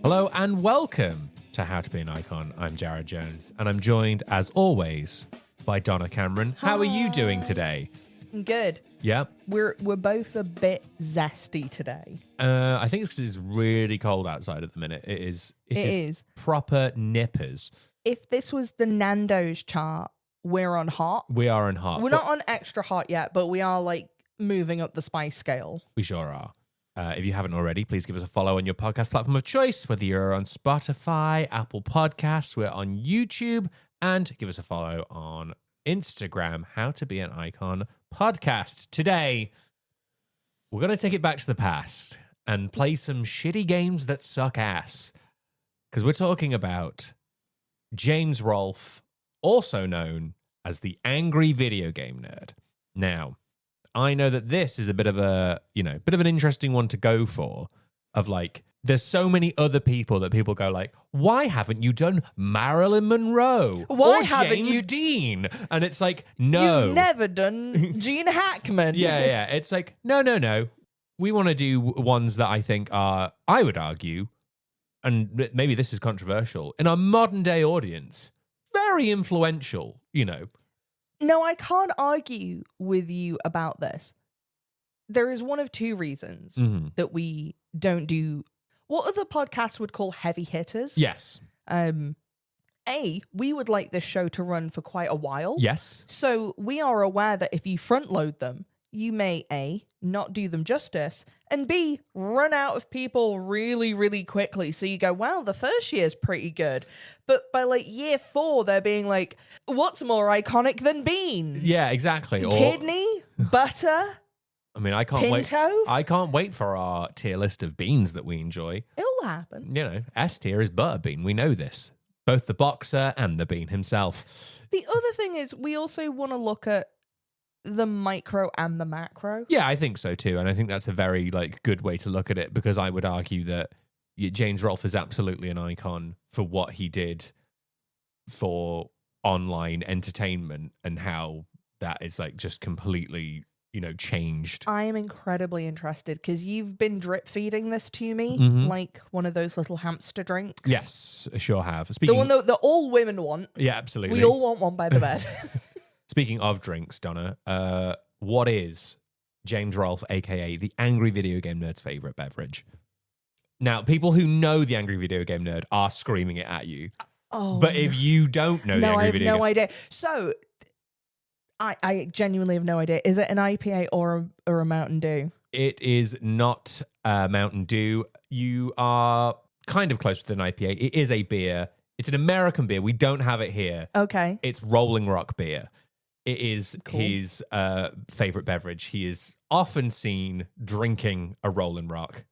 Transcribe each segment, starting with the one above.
Hello and welcome to How to Be an Icon. I'm Jared Jones and I'm joined, as always, by Donna Cameron. How are you doing today? Good. Yeah? We're both a bit zesty today. I think it's because it's really cold outside at the minute. It is proper nippers. If this was the Nando's chart, we're on hot. We are on hot. We're not on extra hot yet, but we are like moving up the spice scale. We sure are. If you haven't already, please give us a follow on your podcast platform of choice, whether you're on Spotify, Apple Podcasts, we're on YouTube, and give us a follow on Instagram, How to Be an Icon Podcast. Today, we're going to take it back to the past and play some shitty games that suck ass. Because we're talking about James Rolfe, also known as the Angry Video Game Nerd. Now, I know that this is a bit of an interesting one to go for, of like, there's so many other people that people go like, why haven't you done Marilyn Monroe? Why or haven't James you- Dean? And it's like, no. You've never done Gene Hackman. Yeah. It's like, no. We want to do ones that I think are, I would argue, and maybe this is controversial, in our modern day audience, very influential, No, I can't argue with you about this. There is one of two reasons that we don't do what other podcasts would call heavy hitters. Yes. A, we would like this show to run for quite a while. Yes. So we are aware that if you front load them, you may A, not do them justice, and B, run out of people really, really quickly. So you go, wow, the first year's pretty good. But by like year 4, they're being like, what's more iconic than beans? Yeah, exactly. Kidney, butter, I mean, I can't Pinto? wait. I can't wait for our tier list of beans that we enjoy. It'll happen. S tier is butterbean. We know this. Both the boxer and the bean himself. The other thing is we also want to look at the micro and the macro. Yeah, I think so too. And I think that's a very good way to look at it, because I would argue that James Rolfe is absolutely an icon for what he did for online entertainment and how that is just completely changed. I am incredibly interested because you've been drip feeding this to me like one of those little hamster drinks. Yes, I sure have. The one that all women want. Yeah, absolutely. We all want one by the bed. Speaking of drinks, Donna, what is James Rolfe, a.k.a. the Angry Video Game Nerd's favorite beverage? Now, people who know the Angry Video Game Nerd are screaming it at you. Oh, But if you don't know the no, Angry I have Video no Game... idea. So, I genuinely have no idea. Is it an IPA or a Mountain Dew? It is not Mountain Dew. You are kind of close with an IPA. It is a beer. It's an American beer. We don't have it here. Okay. It's Rolling Rock beer. It is Cool. his favorite beverage. He is often seen drinking a Rolling Rock,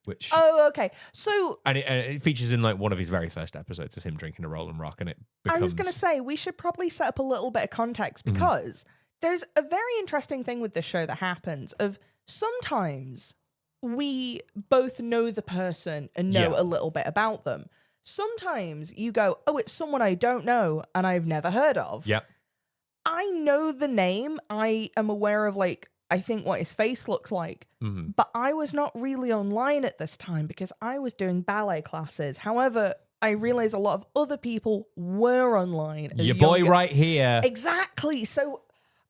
which... Oh, okay. So... And it features in one of his very first episodes is him drinking a Rolling Rock, and it becomes... I was going to say, we should probably set up a little bit of context because there's a very interesting thing with this show that happens of sometimes we both know the person and know a little bit about them. Sometimes you go, oh, it's someone I don't know and I've never heard of. Yep. I know the name. I am aware of I think what his face looks like. But I was not really online at this time because I was doing ballet classes. However, I realized a lot of other people were online. Your boy right here. Exactly. So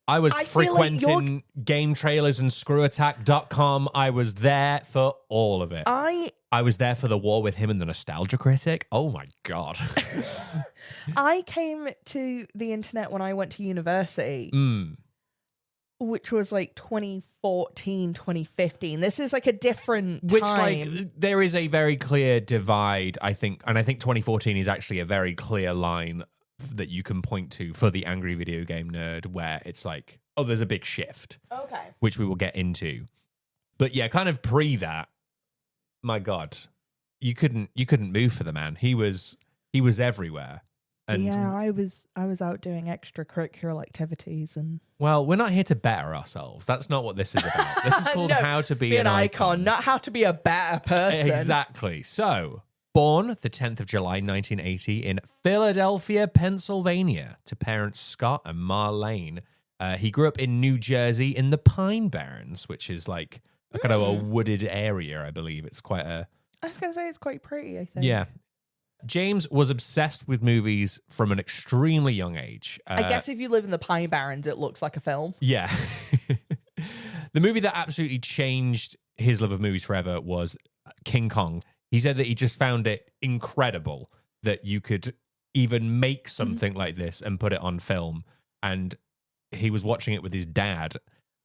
I was feel like frequenting game trailers and screwattack.com. I was there for all of it. I was there for the war with him and the Nostalgia Critic. Oh my God. I came to the internet when I went to university. Which was 2014, 2015. This is a different time. There is a very clear divide, I think. And I think 2014 is actually a very clear line that you can point to for the Angry Video Game Nerd, where it's there's a big shift. Okay. Which we will get into. But yeah, kind of pre that, my God, you couldn't move for the man. He was everywhere. And yeah, I was out doing extracurricular activities and... Well, we're not here to better ourselves. That's not what this is about. This is called No, How to Be an Icon. not how to be a better person. Exactly. So, born the 10th of July, 1980 in Philadelphia, Pennsylvania, to parents Scott and Marlene. He grew up in New Jersey in the Pine Barrens, which is a kind of a wooded area, I believe. It's quite a I was going to say it's quite pretty, I think. Yeah. James was obsessed with movies from an extremely young age. I guess if you live in the Pine Barrens, it looks like a film. Yeah. The movie that absolutely changed his love of movies forever was King Kong. He said that he just found it incredible that you could even make something like this and put it on film. And he was watching it with his dad,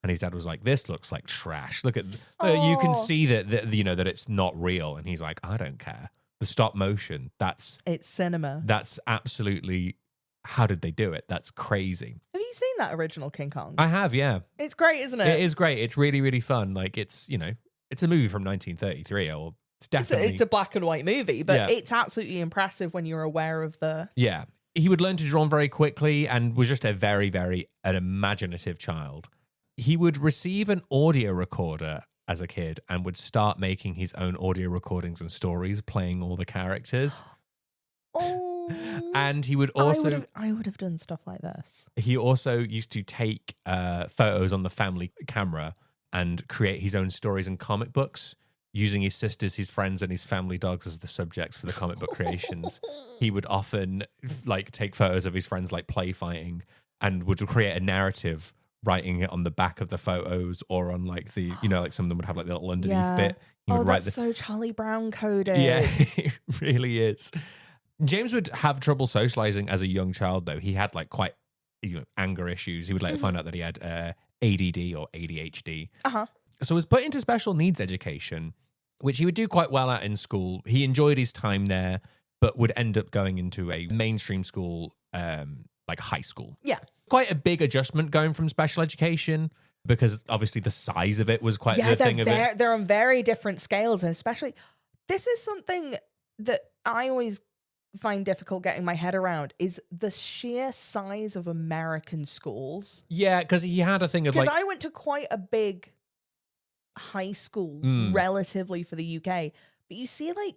and his dad was like, "This looks like trash. Look at you can see that you know that it's not real." And he's like, "I don't care. The stop motion, it's cinema. That's absolutely, how did they do it? That's crazy." Have you seen that original King Kong? I have, yeah. It's great, isn't it? It is great. It's really, really fun. Like, it's, you know, it's a movie from 1933, or it's definitely... It's a black and white movie, but it's absolutely impressive when you're aware of the... Yeah. He would learn to draw very quickly and was just a very, very an imaginative child. He would receive an audio recorder as a kid and would start making his own audio recordings and stories, playing all the characters. Oh. And he would also... I would have done stuff like this. He also used to take photos on the family camera and create his own stories and comic books, using his sisters, his friends, and his family dogs as the subjects for the comic book creations. He would often like take photos of his friends like play fighting and would create a narrative, writing it on the back of the photos or on like the, you know, like some of them would have like the little underneath bit. He would write that's so Charlie Brown coded. Yeah, it really is. James would have trouble socializing as a young child, though. He had like quite, you know, anger issues. He would later find out that he had ADD or ADHD. So was put into special needs education, which he would do quite well at in school. He enjoyed his time there, but would end up going into a mainstream school, like high school. Yeah. Quite a big adjustment going from special education, because obviously the size of it was quite the thing of it. They're on very different scales, and especially, this is something that I always find difficult getting my head around, is the sheer size of American schools. Yeah, because he had a thing of like... Because I went to quite a big high school relatively for the UK, but you see like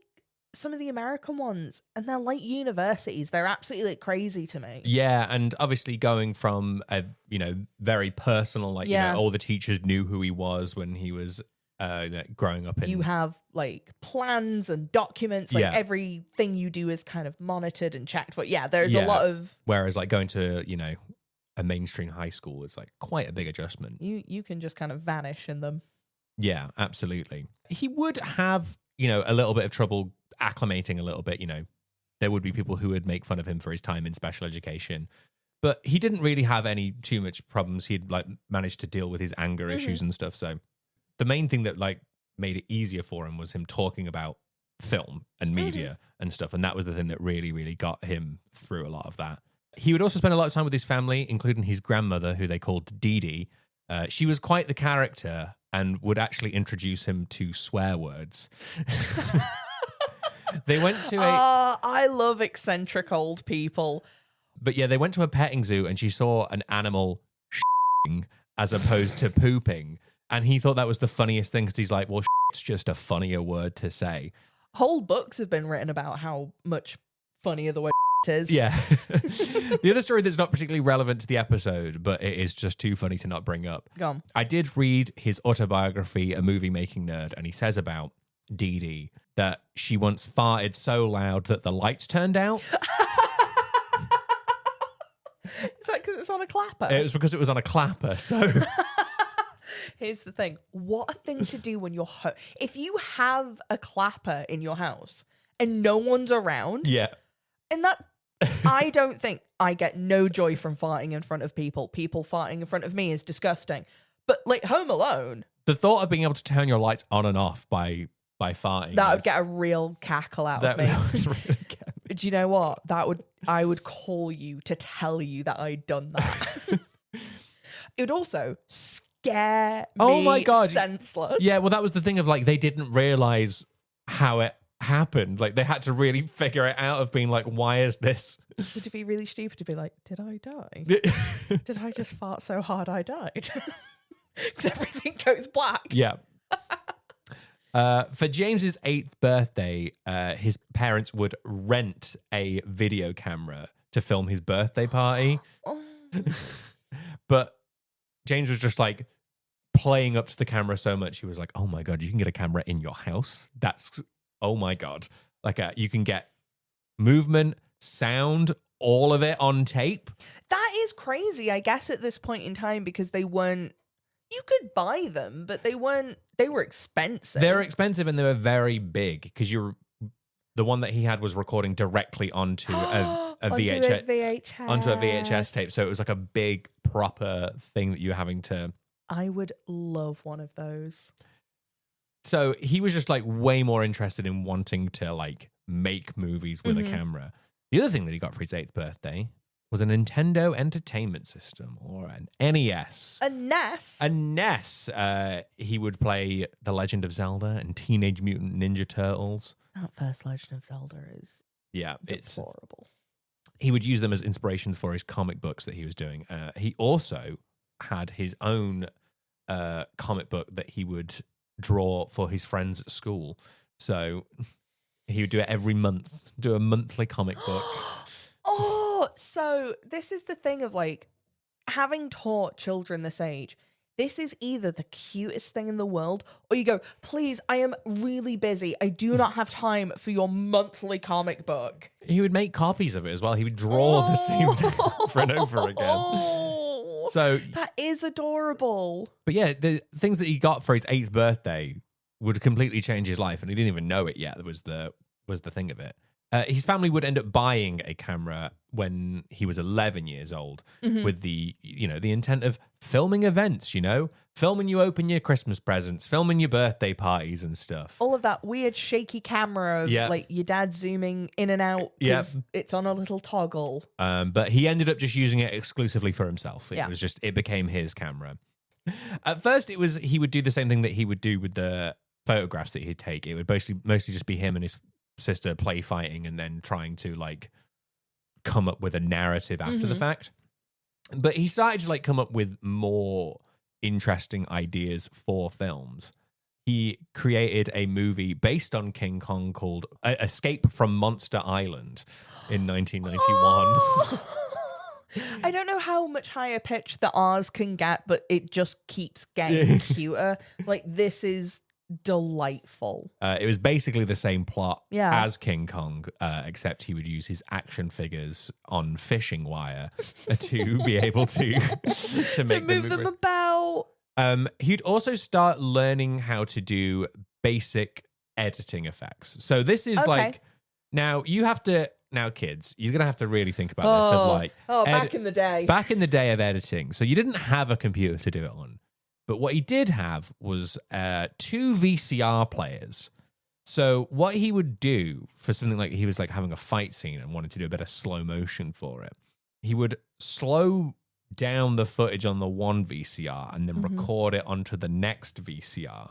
some of the American ones and they're like universities. They're absolutely like crazy to me. Yeah, and obviously going from a, you know, very personal, like, you know, all the teachers knew who he was when he was growing up in... You have like plans and documents, like everything you do is kind of monitored and checked for. Yeah, there's a lot of... Whereas like going to, you know, a mainstream high school is like quite a big adjustment. You can just kind of vanish in them. Yeah, absolutely. He would have, you know, a little bit of trouble acclimating a little bit. You know, there would be people who would make fun of him for his time in special education, but he didn't really have any too much problems. He'd like managed to deal with his anger issues and stuff. So the main thing that like made it easier for him was him talking about film and media and stuff. And that was the thing that really, really got him through a lot of that. He would also spend a lot of time with his family, including his grandmother, who they called Dee Dee. She was quite the character and would actually introduce him to swear words. They went to I love eccentric old people. But yeah, they went to a petting zoo and she saw an animal shitting as opposed to pooping. And he thought that was the funniest thing because he's like, well, it's just a funnier word to say. Whole books have been written about how much funnier the word is. Yeah. The other story that's not particularly relevant to the episode, but it is just too funny to not bring up. Go on. I did read his autobiography, A Movie Making Nerd, and he says about Dee Dee that she once farted so loud that the lights turned out. Is that because it's on a clapper? It was because it was on a clapper, so... Here's the thing. What a thing to do when you're home. If you have a clapper in your house and no one's around... Yeah. And that... I don't think... I get no joy from farting in front of people. People farting in front of me is disgusting. But, like, home alone... The thought of being able to turn your lights on and off by farting... That would get a real cackle out of me. Do you know what? I would call you to tell you that I'd done that. It would also scare me senseless. Yeah, well, that was the thing of, like, they didn't realize how it happened. Like, they had to really figure it out of being like, why is this? Would it be really stupid to be like, did I die? Did I just fart so hard I died? Because everything goes black. Yeah. For James's 8th birthday, his parents would rent a video camera to film his birthday party. But James was just like playing up to the camera so much. He was like, oh my God, you can get a camera in your house? That's oh my God. Like you can get movement, sound, all of it on tape. That is crazy, I guess, at this point in time, because they weren't, you could buy them, but they were expensive. They're expensive and they were very big because the one that he had was recording directly onto a VHS. Onto a VHS tape. So it was like a big, proper thing that you were having to. I would love one of those. So he was just like way more interested in wanting to like make movies with a camera. The other thing that he got for his 8th birthday was a Nintendo Entertainment System, or an NES. A NES? A NES. He would play The Legend of Zelda and Teenage Mutant Ninja Turtles. That first Legend of Zelda is deplorable. He would use them as inspirations for his comic books that he was doing. He also had his own comic book that he would draw for his friends at school. So he would do it every month, do a monthly comic book. Oh, so this is the thing of like having taught children this age. This is either the cutest thing in the world, or you go, please, I am really busy. I do not have time for your monthly comic book. He would make copies of it as well. He would draw the same thing over and over again. So that is adorable. But yeah, the things that he got for his 8th birthday would completely change his life, and he didn't even know it yet. That was the thing of it. His family would end up buying a camera when he was 11 years old with the intent of filming events, filming you open your Christmas presents, filming your birthday parties and stuff. All of that weird shaky camera of like your dad zooming in and out because it's on a little toggle. But he ended up just using it exclusively for himself. It became his camera. At first, he would do the same thing that he would do with the photographs that he'd take. It would mostly just be him and his sister play fighting and then trying to like come up with a narrative after the fact. But he started to like come up with more interesting ideas for films. He created a movie based on King Kong called Escape from Monster Island in 1991. I don't know how much higher pitch the R's can get, but it just keeps getting cuter. Like, this is delightful. It was basically the same plot as King Kong, except he would use his action figures on fishing wire to be able to move them about. He'd also start learning how to do basic editing effects. So this is like, now kids, you're gonna have to really think about this. Back in the day of editing. So you didn't have a computer to do it on. But what he did have was 2 VCR players. So what he would do for something like, he was like having a fight scene and wanted to do a bit of slow motion for it, he would slow down the footage on the one VCR and then record it onto the next VCR.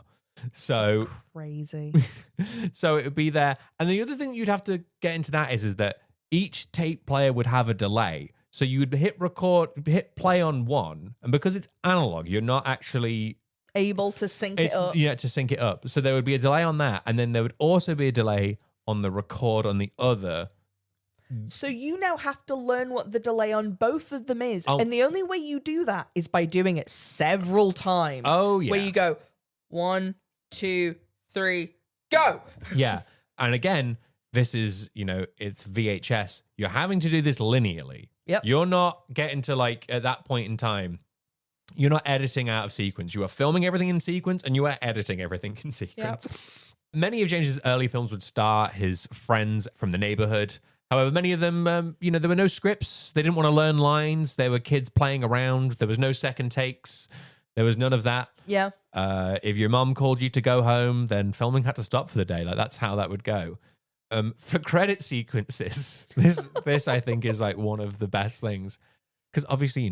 So that's crazy. So it would be there. And the other thing you'd have to get into that is that each tape player would have a delay. So you would hit play on one, and because it's analog, you're not actually able to sync it up. Yeah, to sync it up. So there would be a delay on that, and then there would also be a delay on the record on the other. So you now have to learn what the delay on both of them is. And the only way you do that is by doing it several times. Oh, yeah. Where you go 1, 2, 3, go. Yeah. And again, this is, it's VHS. You're having to do this linearly. Yep. You're not getting to like, at that point in time, you're not editing out of sequence. You are filming everything in sequence and you are editing everything in sequence. Yep. Many of James's early films would star his friends from the neighborhood. However, many of them, there were no scripts. They didn't want to learn lines. There were kids playing around. There was no second takes. There was none of that. Yeah. If your mom called you to go home, then filming had to stop for the day. Like, that's how that would go. For credit sequences, this I think is like one of the best things, because obviously,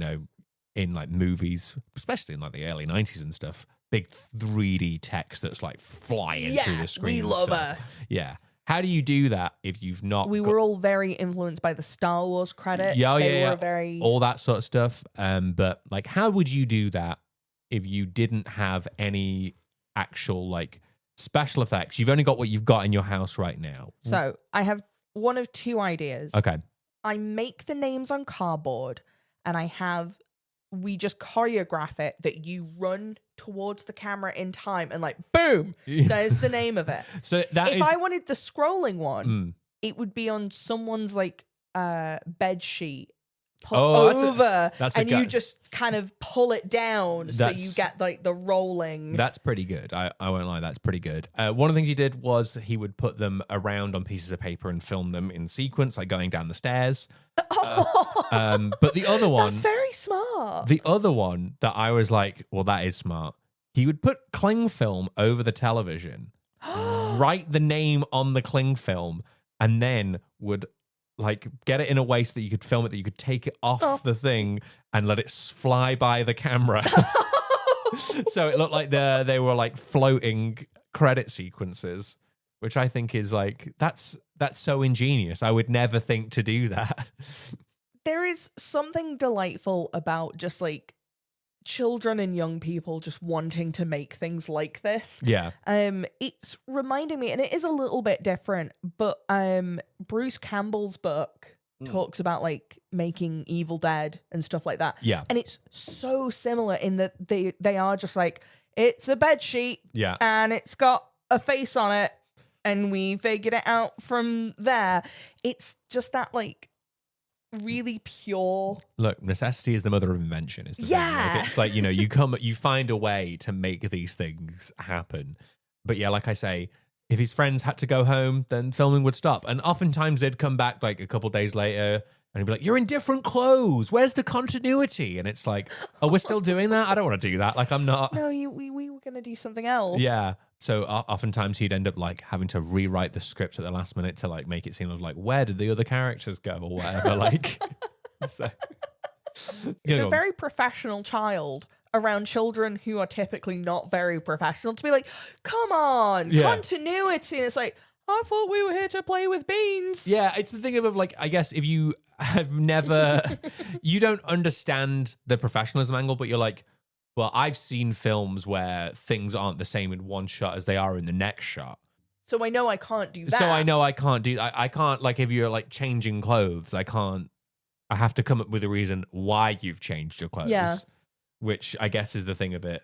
in like movies, especially in like the early 90s and stuff, big 3D text that's like flying through the screen. We love her. Yeah. How do you do that if you've not? We were all very influenced by the Star Wars credits. They were very all that sort of stuff. But like, how would you do that if you didn't have any actual like special effects? You've only got what you've got in your house right now. So I have one of 2 ideas. Okay. I make the names on cardboard and I have we just choreograph it that you run towards the camera in time and like, boom, there's the name of it. So that if I wanted the scrolling one, Mm. it would be on someone's like bed sheet. Put Oh, over that's a and you just kind of pull it down so you get like the rolling. That's pretty good. I won't lie, that's pretty good. One of the things he did was he would put them around on pieces of paper and film them in sequence, like going down the stairs. But the other one, that's very smart. the other one that I was like, well, that is smart. He would put cling film over the television, write the name on the cling film, and then would like get it in a way so that you could film it, that you could take it off the thing and let it fly by the camera. So it looked like they were like floating credit sequences, which I think is like, that's so ingenious. I would never think to do that. There is something delightful about just like children and young people just wanting to make things like this. Yeah. It's reminding me, and it is a little bit different, but Bruce Campbell's book talks about like making Evil Dead and stuff like that. Yeah. And it's so similar in that they are just like, it's a bed sheet, Yeah. and it's got a face on it, and we figured it out from there. It's just that like really pure. Look, necessity is the mother of invention. Is the thing. Yeah. Like, it's like, you find a way to make these things happen. But yeah, like I say, if his friends had to go home, then filming would stop. And oftentimes they'd come back like a couple days later and he'd be like, you're in different clothes. Where's the continuity? And it's like, oh, we're still doing that? I don't want to do that. Like, I'm not. No, we were going to do something else. Yeah. So oftentimes he'd end up like having to rewrite the script at the last minute to like make it seem like, where did the other characters go or whatever? Like, so, it's a very professional child around children who are typically not very professional to be like, come on, continuity. And it's like, I thought we were here to play with beans. Yeah, it's the thing of like, I guess if you have never, you don't understand the professionalism angle, but you're like, well, I've seen films where things aren't the same in one shot as they are in the next shot. So I know I can't do that. So I know I can't do, I can't, like, if you're like changing clothes, I have to come up with a reason why you've changed your clothes. Yeah. Which I guess is the thing of it.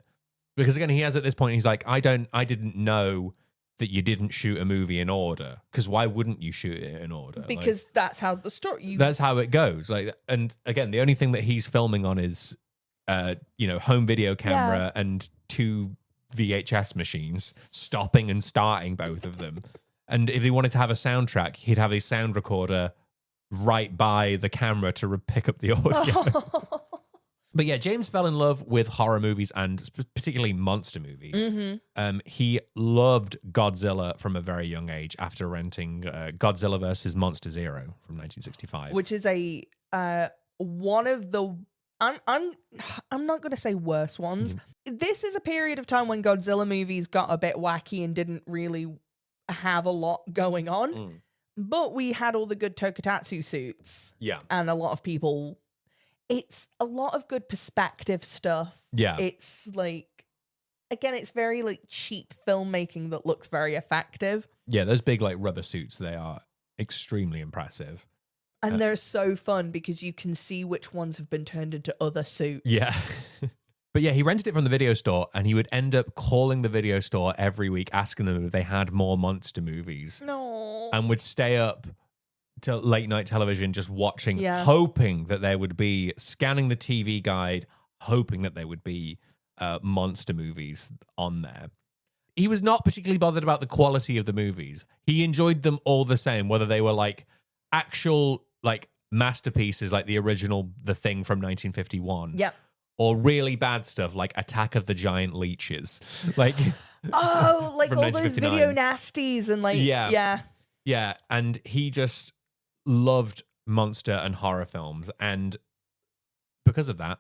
Because again, he has at this point, he's like, I didn't know that you didn't shoot a movie in order. Because why wouldn't you shoot it in order? Because like, that's how the story... That's how it goes. Like, and again, the only thing that he's filming on is, home video camera and 2 VHS machines, stopping and starting both of them. And if he wanted to have a soundtrack, he'd have his sound recorder right by the camera to pick up the audio. But yeah, James fell in love with horror movies and particularly monster movies. Mm-hmm. He loved Godzilla from a very young age after renting Godzilla vs. Monster Zero from 1965. Which is a one of the... I'm not going to say worse ones. This is a period of time when Godzilla movies got a bit wacky and didn't really have a lot going on. But we had all the good Tokusatsu suits. Yeah. And a lot of people... It's a lot of good perspective stuff. Yeah. It's like, again, it's very like cheap filmmaking that looks very effective. Yeah, those big like rubber suits, they are extremely impressive. And they're so fun because you can see which ones have been turned into other suits. Yeah. But yeah, he rented it from the video store and he would end up calling the video store every week, asking them if they had more monster movies. No. And would stay up to late night television just watching, hoping that there would be, scanning the TV guide, hoping that there would be monster movies on there. He was not particularly bothered about the quality of the movies. He enjoyed them all the same, whether they were like actual like masterpieces like the original The Thing from 1951. Yep. Or really bad stuff like Attack of the Giant Leeches. Like oh, like all those 1959. video nasties and like Yeah, and he just loved monster and horror films. And because of that,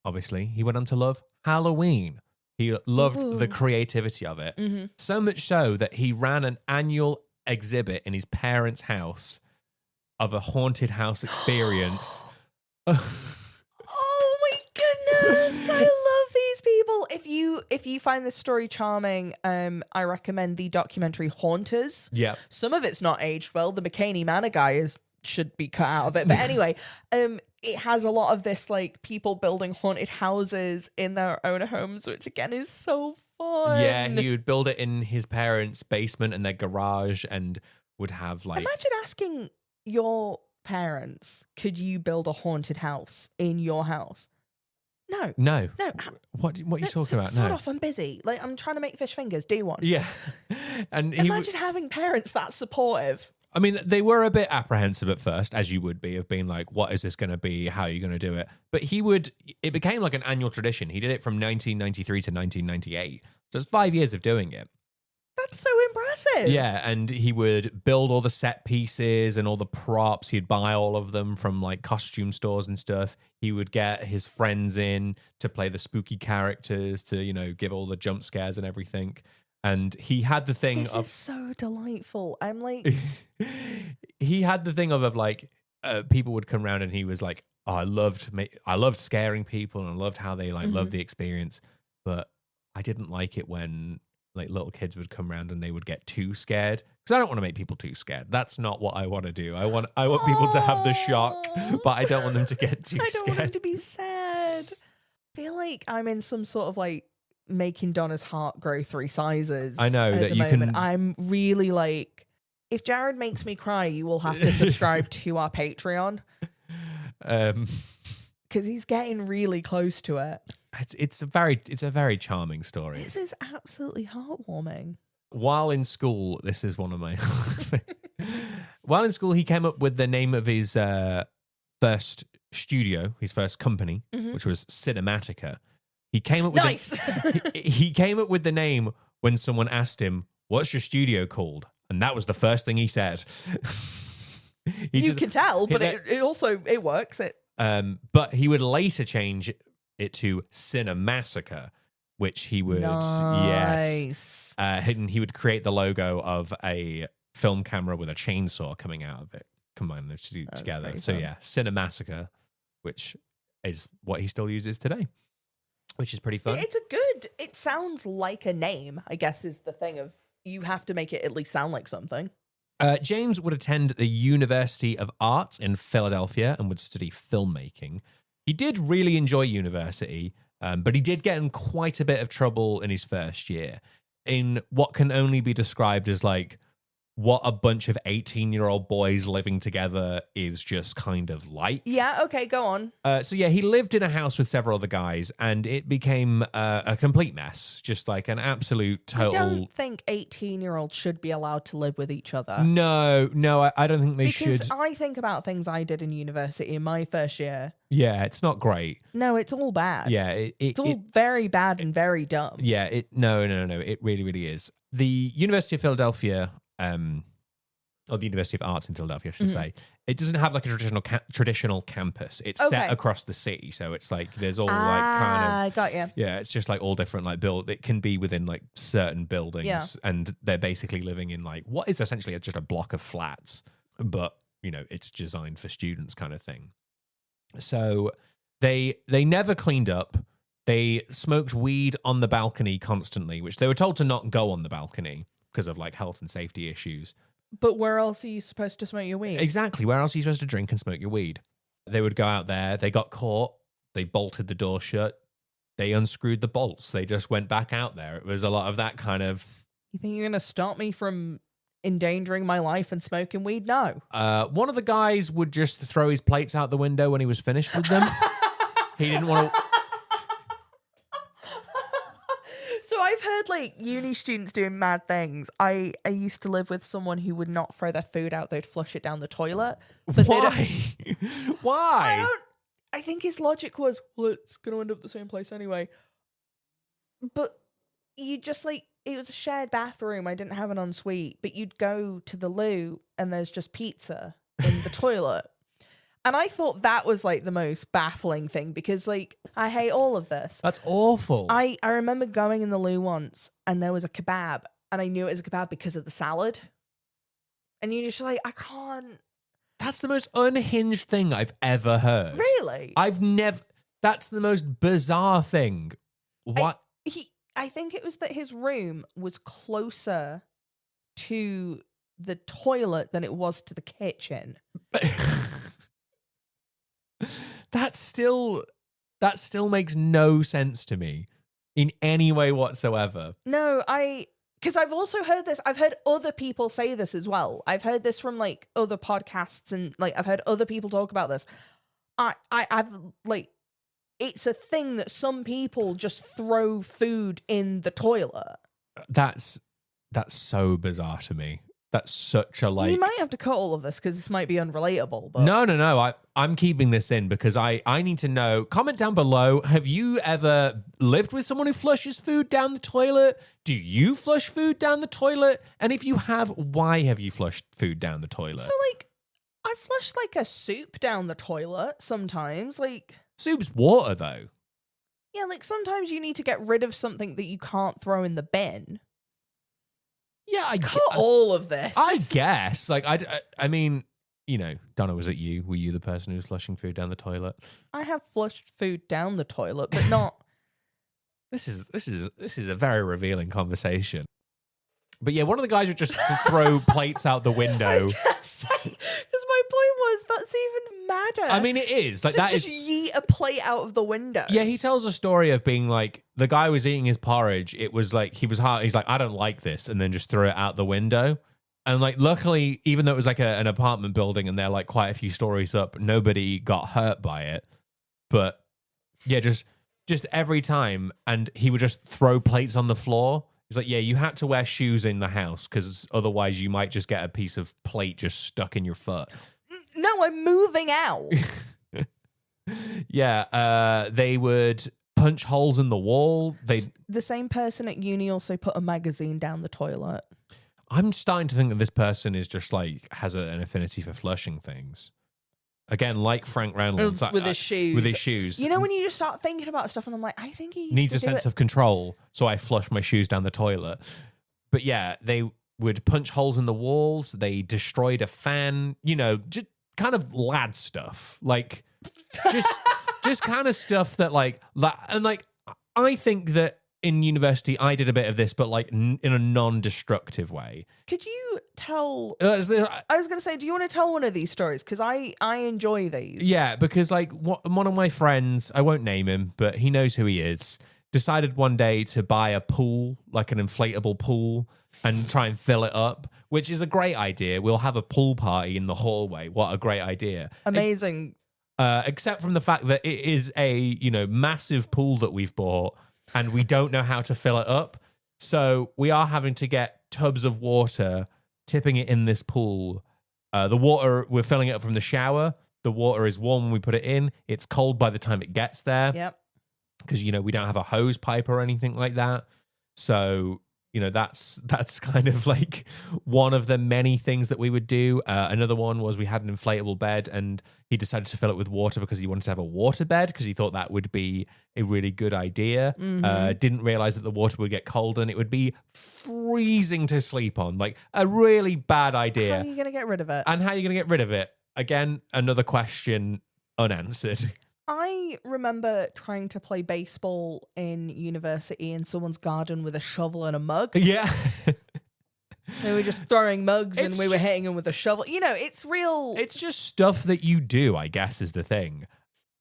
obviously, he went on to love Halloween. He loved the creativity of it. Mm-hmm. So much so that he ran an annual exhibit in his parents' house of a haunted house experience. Oh my goodness. I love these people. If you find this story charming, I recommend the documentary Haunters. Yeah. Some of it's not aged well. The McCaney Manor guy is should be cut out of it. But anyway, it has a lot of this like people building haunted houses in their own homes, which again is so fun. Yeah, he would build it in his parents' basement and their garage, and would have like. Imagine asking your parents, could you build a haunted house in your house? No. What are you talking about? Sort off, I'm busy. Like, I'm trying to make fish fingers. Do one. Yeah. And imagine having parents that supportive. I mean, they were a bit apprehensive at first, as you would be, of being like, what is this going to be? How are you going to do it? But it became like an annual tradition. He did it from 1993 to 1998. So it's 5 years of doing it. That's so impressive. Yeah, and he would build all the set pieces and all the props. He'd buy all of them from like costume stores and stuff. He would get his friends in to play the spooky characters, to, you know, give all the jump scares and everything. And he had the thing this is so delightful. I'm like... he had the thing of like, people would come around and he was like, oh, I loved scaring people and I loved how they like loved the experience. But I didn't like it when like little kids would come around and they would get too scared, because I don't want to make people too scared. That's not what I want to do. I want people to have the shock, but I don't want them to get too scared. I don't want them to be sad. I feel like I'm in some sort of like making Donna's heart grow 3 sizes. I know at that the you moment. can. I'm really like, if Jared makes me cry, you will have to subscribe to our Patreon. Because he's getting really close to it. It's a very charming story. This is absolutely heartwarming. While in school, this is one of my. While in school, he came up with the name of his first studio, his first company, which was Cinematica. He came up with he came up with the name when someone asked him, "What's your studio called?" And that was the first thing he said. You can tell, but it also works. But he would later change it to Cinemassacre, which he would and he would create the logo of a film camera with a chainsaw coming out of it, combine those two together. So yeah, Cinemassacre, which is what he still uses today, which is pretty fun. It sounds like a name, I guess, is the thing of you have to make it at least sound like something. James would attend the University of Arts in Philadelphia and would study filmmaking. He did really enjoy university, but he did get in quite a bit of trouble in his first year, in what can only be described as like what a bunch of 18-year-old boys living together is just kind of like. Yeah, okay, go on. So yeah, he lived in a house with several other guys, and it became a complete mess, just like an absolute total. I don't think 18-year-olds should be allowed to live with each other. No, I don't think they should. Because I think about things I did in university in my first year. Yeah, it's not great. No, it's all bad. Yeah, it's all very bad and very dumb. Yeah, no, it really, really is. The University of Philadelphia, or the University of Arts in Philadelphia, I should say, it doesn't have like a traditional campus. It's set across the city, so it's like there's all like kind of. Got you. Yeah, it's just like all different like It can be within like certain buildings, and they're basically living in like what is essentially just a block of flats, but you know it's designed for students kind of thing. So they never cleaned up. They smoked weed on the balcony constantly, which they were told to not go on the balcony because of like health and safety issues. But where else are you supposed to smoke your weed? Exactly. Where else are you supposed to drink and smoke your weed? They would go out there. They got caught. They bolted the door shut. They unscrewed the bolts. They just went back out there. It was a lot of that kind of. You think you're going to stop me from endangering my life and smoking weed? No. One of the guys would just throw his plates out the window when he was finished with them. He didn't want to. So I've heard like uni students doing mad things. I used to live with someone who would not throw their food out; they'd flush it down the toilet. But why? Why? I think his logic was, well, it's going to end up the same place anyway. But you just like, it was a shared bathroom. I didn't have an ensuite, but you'd go to the loo and there's just pizza in the toilet. And I thought that was like the most baffling thing because like I hate all of this. That's awful. I remember going in the loo once and there was a kebab and I knew it was a kebab because of the salad. And you're just like, I can't. That's the most unhinged thing I've ever heard. Really? That's the most bizarre thing. What? I think it was that his room was closer to the toilet than it was to the kitchen. That still makes no sense to me in any way whatsoever. No, because I've also heard this. I've heard other people say this as well. I've heard this from like other podcasts, and like I've heard other people talk about this. I've like, it's a thing that some people just throw food in the toilet. That's so bizarre to me. That's such a like. You might have to cut all of this because this might be unrelatable. But No. I'm keeping this in because I need to know. Comment down below. Have you ever lived with someone who flushes food down the toilet? Do you flush food down the toilet? And if you have, why have you flushed food down the toilet? So like, I flush like a soup down the toilet sometimes. Like, soup's water though. Yeah, like sometimes you need to get rid of something that you can't throw in the bin. Yeah, I cut all of this. I guess. Like, I mean, you know, Donna, was it you? Were you the person who was flushing food down the toilet? I have flushed food down the toilet, but not. This is a very revealing conversation. But yeah, one of the guys would just throw plates out the window. I was gonna say, because my point was that's even madder. I mean, it is like that. Just yeet a plate out of the window. Yeah, he tells a story of being like the guy was eating his porridge. It was like he's like, I don't like this, and then just threw it out the window. And like, luckily, even though it was like an apartment building and they're like quite a few stories up, nobody got hurt by it. But yeah, just every time, and he would just throw plates on the floor. He's like, yeah, you had to wear shoes in the house because otherwise you might just get a piece of plate just stuck in your foot. No, I'm moving out. Yeah, they would punch holes in the wall. The same person at uni also put a magazine down the toilet. I'm starting to think that this person is just like has an affinity for flushing things. Again, like Frank Reynolds with his shoes. With his shoes. You know, when you just start thinking about stuff, and I'm like, I think he needs a sense of control, so I flush my shoes down the toilet. But yeah, they would punch holes in the walls. They destroyed a fan. You know, just kind of lad stuff, like just kind of stuff that like, and like I think that in university I did a bit of this, but like in a non-destructive way. Could you tell? I was going to say, do you want to tell one of these stories? Because I enjoy these. Yeah, because like one of my friends, I won't name him, but he knows who he is, decided one day to buy a pool, like an inflatable pool, and try and fill it up, which is a great idea. We'll have a pool party in the hallway. What a great idea. Amazing. Except from the fact that it is a, you know, massive pool that we've bought and we don't know how to fill it up. So we are having to get tubs of water, tipping it in this pool. The water, we're filling it up from the shower. The water is warm when we put it in. It's cold by the time it gets there. Yep. Because, you know, we don't have a hose pipe or anything like that. So, you know, that's kind of like one of the many things that we would do. Another one was we had an inflatable bed and he decided to fill it with water because he wanted to have a water bed because he thought that would be a really good idea. Mm-hmm. Didn't realize that the water would get cold and it would be freezing to sleep on. Like a really bad idea. How are you going to get rid of it? And how are you going to get rid of it? Again, another question unanswered. I remember trying to play baseball in university in someone's garden with a shovel and a mug. Yeah. They were just throwing mugs and we were hitting them with a shovel. You know, it's real. It's just stuff that you do, I guess, is the thing.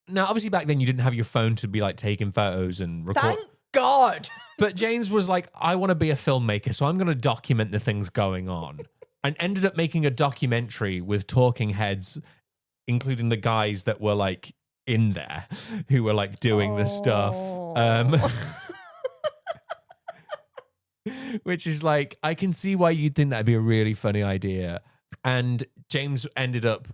Now, obviously, back then you didn't have your phone to be like taking photos and record. Thank God. But James was like, I want to be a filmmaker, so I'm going to document the things going on. And ended up making a documentary with talking heads, including the guys that were like in there who were like doing the stuff. Which is like, I can see why you'd think that'd be a really funny idea. And James ended up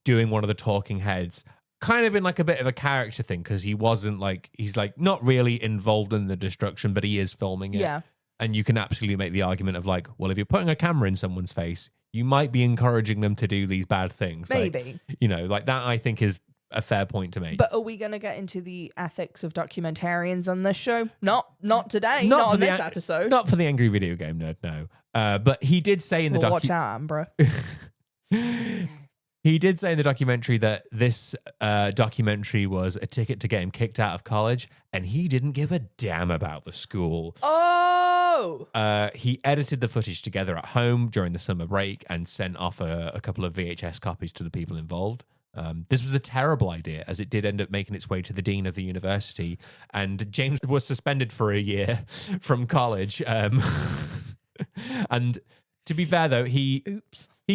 doing one of the talking heads, kind of in like a bit of a character thing, because he wasn't like, he's like not really involved in the destruction, but he is filming it. Yeah. And you can absolutely make the argument of like, well, if you're putting a camera in someone's face, you might be encouraging them to do these bad things. Maybe. Like, you know, like that I think is a fair point to make. But are we going to get into the ethics of documentarians on this show? Not today. Not on this episode. Not for the Angry Video Game Nerd, no. But he did say in the watch out, Ambra. He did say in the documentary that this documentary was a ticket to get him kicked out of college, and he didn't give a damn about the school. Oh, No. He edited the footage together at home during the summer break and sent off a couple of VHS copies to the people involved. This was a terrible idea, as it did end up making its way to the dean of the university, and James was suspended for a year from college. And to be fair, though, he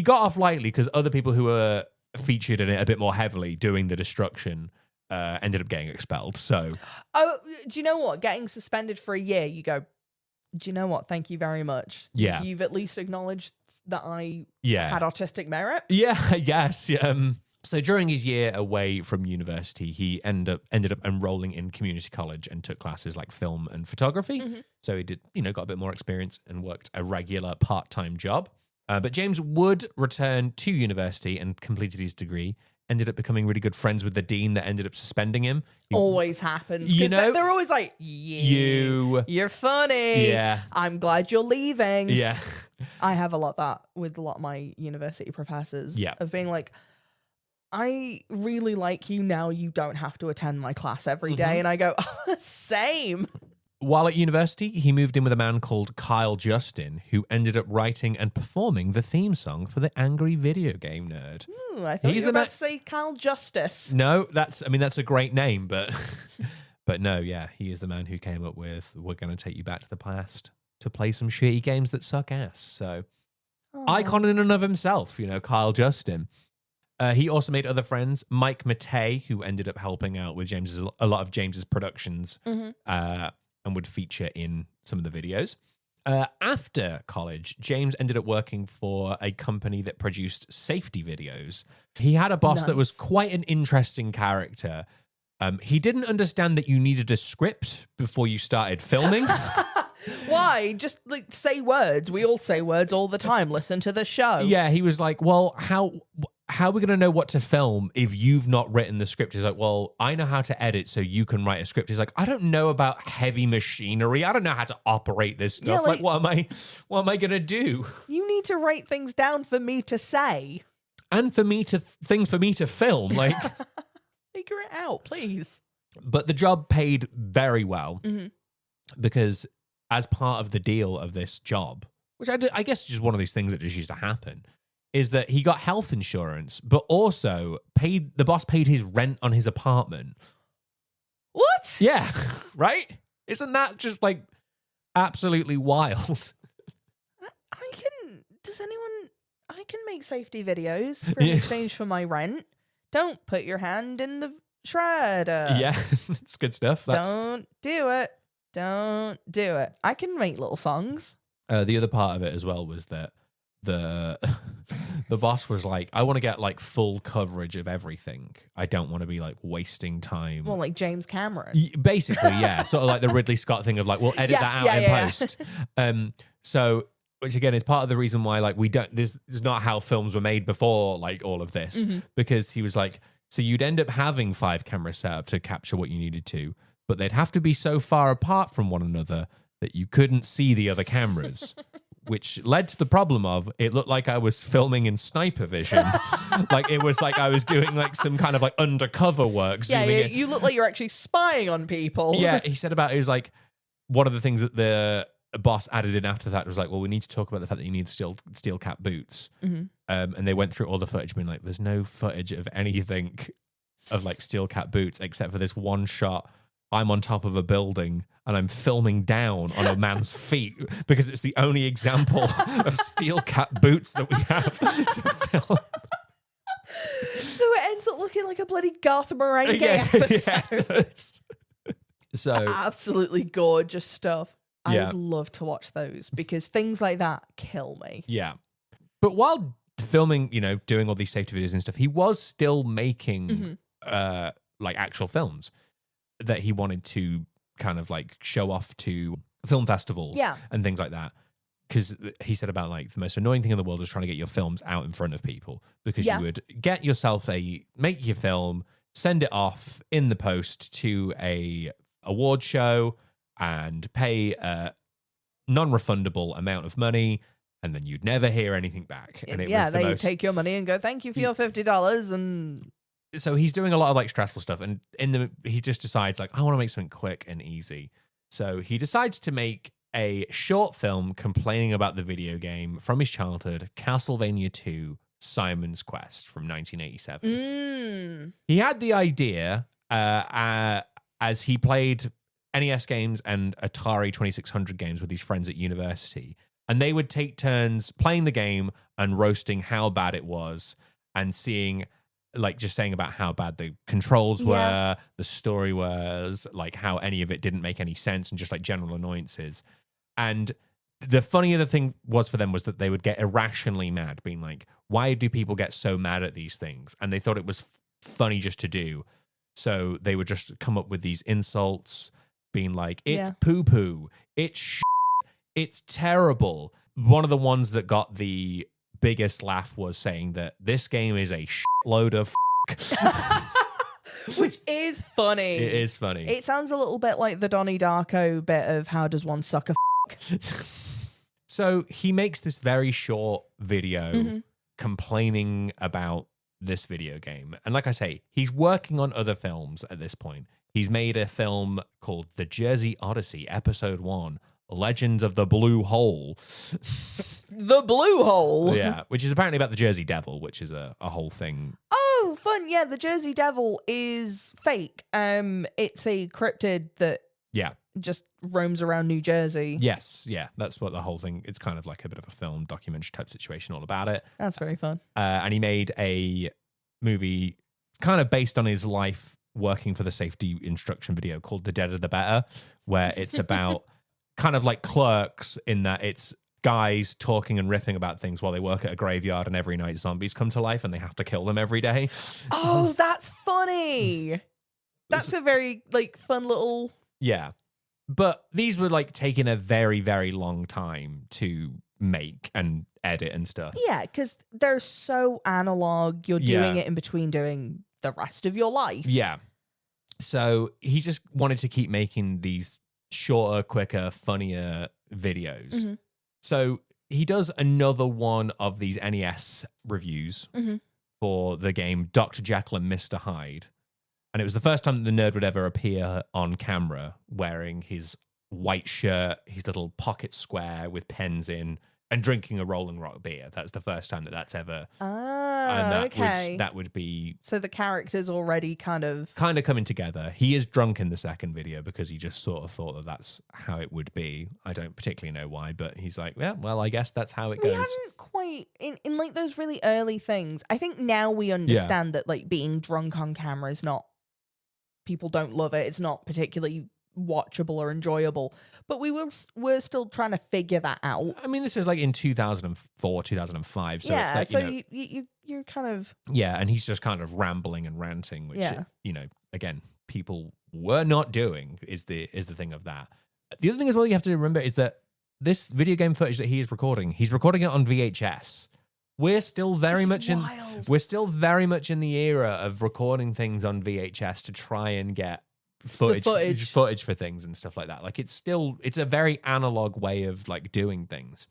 got off lightly because other people who were featured in it a bit more heavily doing the destruction ended up getting expelled. So, do you know what? Getting suspended for a year, you go, do you know what? Thank you very much. Yeah. You've at least acknowledged that I yeah, had artistic merit. yeah, I guess. So during his year away from university, he ended up enrolling in community college and took classes like film and photography. Mm-hmm. So he did, got a bit more experience and worked a regular part-time job. But James would return to university and completed his degree. Ended up becoming really good friends with the dean that ended up suspending him. Always happens. Because they're always like, you're funny. Yeah. I'm glad you're leaving. Yeah. I have a lot that with a lot of my university professors. Yeah. Of being like, I really like you now. You don't have to attend my class every day. And I go, same. While at university, he moved in with a man called Kyle Justin, who ended up writing and performing the theme song for the Angry Video Game Nerd. I thought you were about to say Kyle Justice. No, that's a great name, but but no, yeah, he is the man who came up with "We're going to take you back to the past to play some shitty games that suck ass." So, icon in and of himself, Kyle Justin. He also made other friends, Mike Matei, who ended up helping out with a lot of James's productions, and would feature in some of the videos. After college, James ended up working for a company that produced safety videos. He had a boss that was quite an interesting character. He didn't understand that you needed a script before you started filming. Why? Just say words. We all say words all the time. Listen to the show. Yeah, he was like, well, how are we going to know what to film if you've not written the script? He's like, well, I know how to edit, so you can write a script. He's like, I don't know about heavy machinery. I don't know how to operate this stuff. Yeah, what am I going to do? You need to write things down for me to say. And things for me to film. Like, figure it out, please. But the job paid very well because as part of the deal of this job, which I guess is just one of these things that just used to happen, is that he got health insurance, but also the boss paid his rent on his apartment. What? Yeah, right? Isn't that just like absolutely wild? I can make safety videos in exchange for my rent. Don't put your hand in the shredder. Yeah, it's good stuff. Don't do it. Don't do it. I can make little songs. The other part of it as well was that the boss was like, I want to get like full coverage of everything. I don't want to be like wasting time. Well, like James Cameron. Basically, yeah. Sort of like the Ridley Scott thing of like, we'll edit that out in post. So, which again is part of the reason why like this is not how films were made before like all of this, because he was like, so you'd end up having 5 cameras set up to capture what you needed to, but they'd have to be so far apart from one another that you couldn't see the other cameras. Which led to the problem of it looked like I was filming in sniper vision. Like it was like I was doing like some kind of like undercover work. Yeah, you look like you're actually spying on people. Yeah, he said about it was like one of the things that the boss added in after that was like, well, we need to talk about the fact that you need steel cap boots. And they went through all the footage being like, there's no footage of anything of like steel cap boots except for this one shot. I'm on top of a building and I'm filming down on a man's feet because it's the only example of steel cap boots that we have to film. So it ends up looking like a bloody Garth Marenghi episode. Yeah, it does. So absolutely gorgeous stuff. I would love to watch those because things like that kill me. Yeah. But while filming, doing all these safety videos and stuff, he was still making like actual films that he wanted to kind of like show off to film festivals and things like that. Because he said about like the most annoying thing in the world is trying to get your films out in front of people, because you would get yourself make your film, send it off in the post to a award show and pay a non-refundable amount of money, and then you'd never hear anything back. And they take your money and go, thank you for your $50 and... So he's doing a lot of like stressful stuff, and he just decides like, I want to make something quick and easy. So he decides to make a short film complaining about the video game from his childhood, Castlevania 2 Simon's Quest from 1987. He had the idea as he played NES games and Atari 2600 games with his friends at university. And they would take turns playing the game and roasting how bad it was and seeing, like, just saying about how bad the controls were, the story was, like, how any of it didn't make any sense and just like general annoyances. And the funnier thing was for them was that they would get irrationally mad, being like, why do people get so mad at these things? And they thought it was funny just to do. So they would just come up with these insults, being like, it's poo-poo, it's it's terrible. One of the ones that got the biggest laugh was saying that this game is a load of which is funny. It is funny. It sounds a little bit like the Donnie Darko bit of how does one suck a So he makes this very short video complaining about this video game. And like I say, he's working on other films at this point. He's made a film called The Jersey Odyssey, Episode 1, Legends of the Blue Hole. The Blue Hole? Yeah, which is apparently about the Jersey Devil, which is a whole thing. Oh, fun. Yeah, the Jersey Devil is fake. It's a cryptid that just roams around New Jersey. Yes, yeah, that's what the whole thing, it's kind of like a bit of a film documentary type situation all about it. That's very fun. And he made a movie kind of based on his life working for the safety instruction video called The Deader the Better, where it's about kind of like Clerks in that it's guys talking and riffing about things while they work at a graveyard, and every night zombies come to life and they have to kill them every day. Oh, that's funny. That's a very like fun little... Yeah. But these were like taking a very, very long time to make and edit and stuff. Yeah, because they're so analog. You're doing it in between doing the rest of your life. Yeah. So he just wanted to keep making these shorter, quicker, funnier videos. So he does another one of these NES reviews for the game Dr. Jekyll and Mr. Hyde. And it was the first time that the nerd would ever appear on camera wearing his white shirt, his little pocket square with pens in, and drinking a Rolling Rock beer. That's the first time that that's ever... okay. That would be... So the character's already kind of coming together. He is drunk in the second video because he just sort of thought that that's how it would be. I don't particularly know why, but he's like, yeah, well, I guess that's how it goes. We hadn't quite... In like those really early things, I think now we understand that like being drunk on camera is not... People don't love it. It's not particularly watchable or enjoyable. But we're still trying to figure that out. I mean, this is like in 2004, 2005. So yeah, it's like, so you're kind of... Yeah, and he's just kind of rambling and ranting, which, again, people were not doing is the thing of that. The other thing as well you have to remember is that this video game footage that he is recording, he's recording it on VHS. We're still very much in the era of recording things on VHS to try and get footage for things and stuff like that. Like it's a very analog way of like doing things.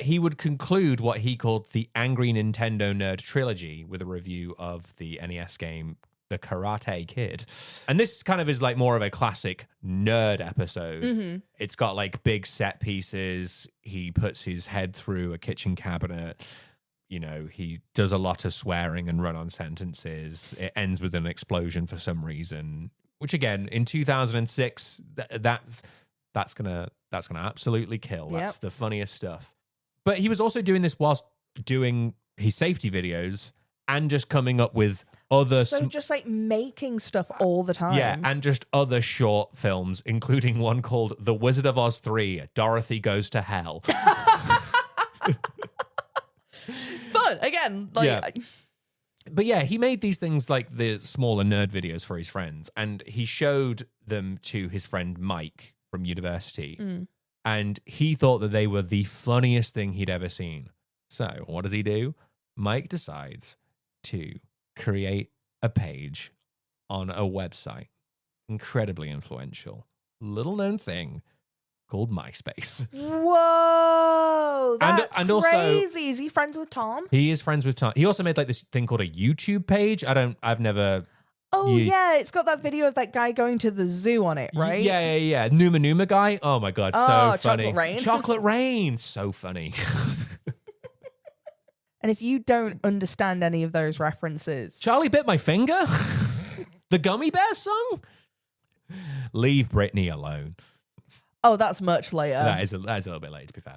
He would conclude what he called the Angry Nintendo Nerd Trilogy with a review of the NES game The Karate Kid. And this kind of is like more of a classic nerd episode. It's got like big set pieces. He puts his head through a kitchen cabinet. You know, he does a lot of swearing and run-on sentences. It ends with an explosion for some reason, which again, in 2006, that's gonna absolutely kill. That's the funniest stuff. But he was also doing this whilst doing his safety videos and just coming up with other... So just like making stuff all the time. Yeah, and just other short films, including one called The Wizard of Oz 3, Dorothy Goes to Hell. Fun again, like but yeah, he made these things like the smaller nerd videos for his friends, and he showed them to his friend Mike from university, and he thought that they were the funniest thing he'd ever seen. So what does he do? Mike decides to create a page on a website, incredibly influential, little known thing called MySpace. Whoa, that's and crazy. Also, is he friends with Tom? He is friends with Tom. He also made like this thing called a YouTube page. I've never Oh, yeah. It's got that video of that guy going to the zoo on it, right? Yeah. Numa Numa guy. Oh, my God. So funny. Chocolate Rain. Chocolate Rain. So funny. And if you don't understand any of those references... Charlie Bit My Finger? The Gummy Bear song? Leave Britney alone. Oh, that's much later. That is a little bit late, to be fair.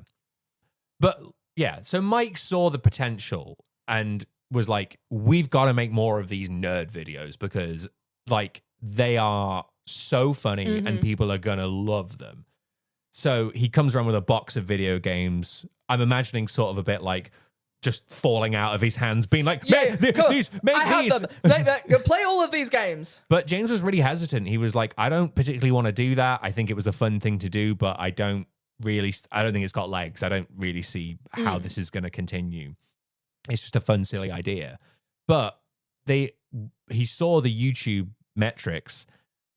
But yeah, so Mike saw the potential and was like, we've got to make more of these nerd videos because like they are so funny and people are going to love them. So he comes around with a box of video games. I'm imagining sort of a bit like just falling out of his hands, being like, make these. Have them. Play all of these games. But James was really hesitant. He was like, I don't particularly want to do that. I think it was a fun thing to do, but I don't think it's got legs. I don't really see how this is going to continue. It's just a fun, silly idea. But he saw the YouTube metrics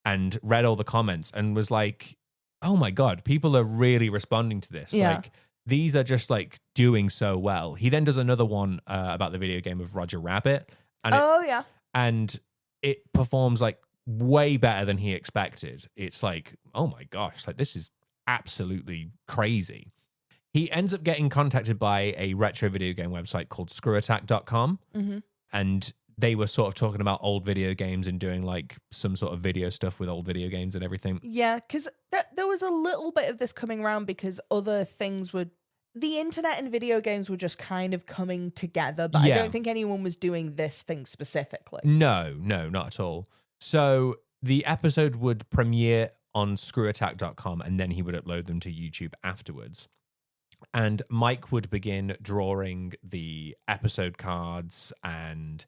and read all the comments and was like, oh my God, people are really responding to this. Yeah. Like, these are just like doing so well. He then does another one about the video game of Roger Rabbit. And and it performs like way better than he expected. It's like, oh my gosh, like this is absolutely crazy. He ends up getting contacted by a retro video game website called screwattack.com. And they were sort of talking about old video games and doing like some sort of video stuff with old video games and everything. Yeah, because there was a little bit of this coming around because other things were... The internet and video games were just kind of coming together, but I don't think anyone was doing this thing specifically. No, not at all. So the episode would premiere on screwattack.com and then he would upload them to YouTube afterwards. And Mike would begin drawing the episode cards and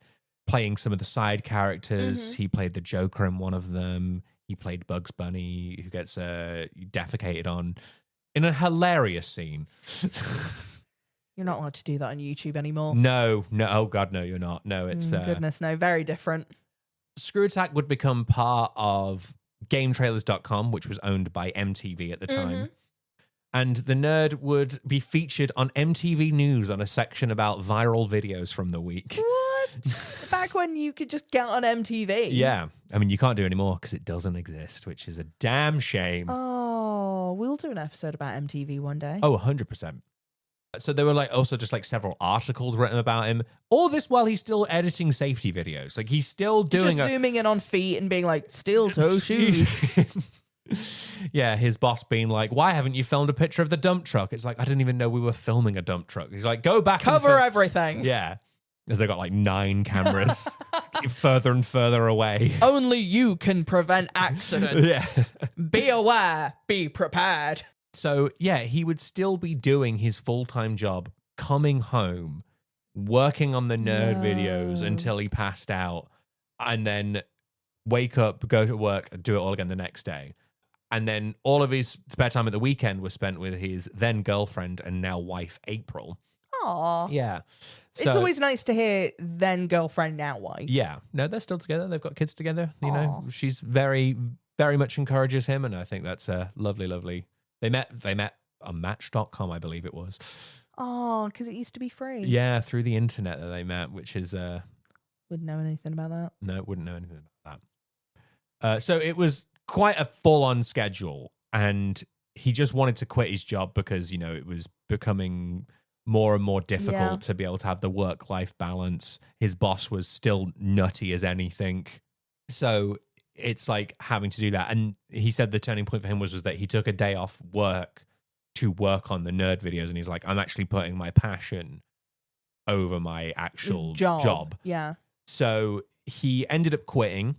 playing some of the side characters. He played the Joker in one of them. He played Bugs Bunny, who gets defecated on in a hilarious scene. You're not allowed to do that on YouTube anymore. No. Oh, God, no, you're not. No, it's... goodness, no. Very different. Screw Attack would become part of GameTrailers.com, which was owned by MTV at the time. And the nerd would be featured on MTV News on a section about viral videos from the week. What? Back when you could just get on MTV. Yeah. I mean, you can't do it anymore because it doesn't exist, which is a damn shame. Oh, we'll do an episode about MTV one day. Oh, 100%. So there were like also just like several articles written about him. All this while he's still editing safety videos. Like he's still doing just zooming in on feet and being like, steel toe shoes. Yeah, his boss being like, why haven't you filmed a picture of the dump truck? It's like, I didn't even know we were filming a dump truck. He's like, go back cover everything. Yeah. They've got like 9 cameras further and further away. Only you can prevent accidents. Be aware, be prepared. So yeah, he would still be doing his full-time job, coming home, working on the nerd videos until he passed out, and then wake up, go to work, and do it all again the next day. And then all of his spare time at the weekend was spent with his then girlfriend and now wife, April. Aw. Yeah. So, it's always nice to hear then girlfriend, now wife. Yeah. No, they're still together. They've got kids together. You know, she's very, very much encourages him. And I think that's lovely, lovely. They met on Match.com, I believe it was. Oh, because it used to be free. Yeah, through the internet that they met, which is... Wouldn't know anything about that. No, wouldn't know anything about that. So it was quite a full-on schedule, and he just wanted to quit his job because, you know, it was becoming more and more difficult to be able to have the work-life balance. His boss was still nutty as anything. So it's like having to do that. And he said the turning point for him was that he took a day off work to work on the nerd videos, and he's like, I'm actually putting my passion over my actual job. Yeah. So he ended up quitting,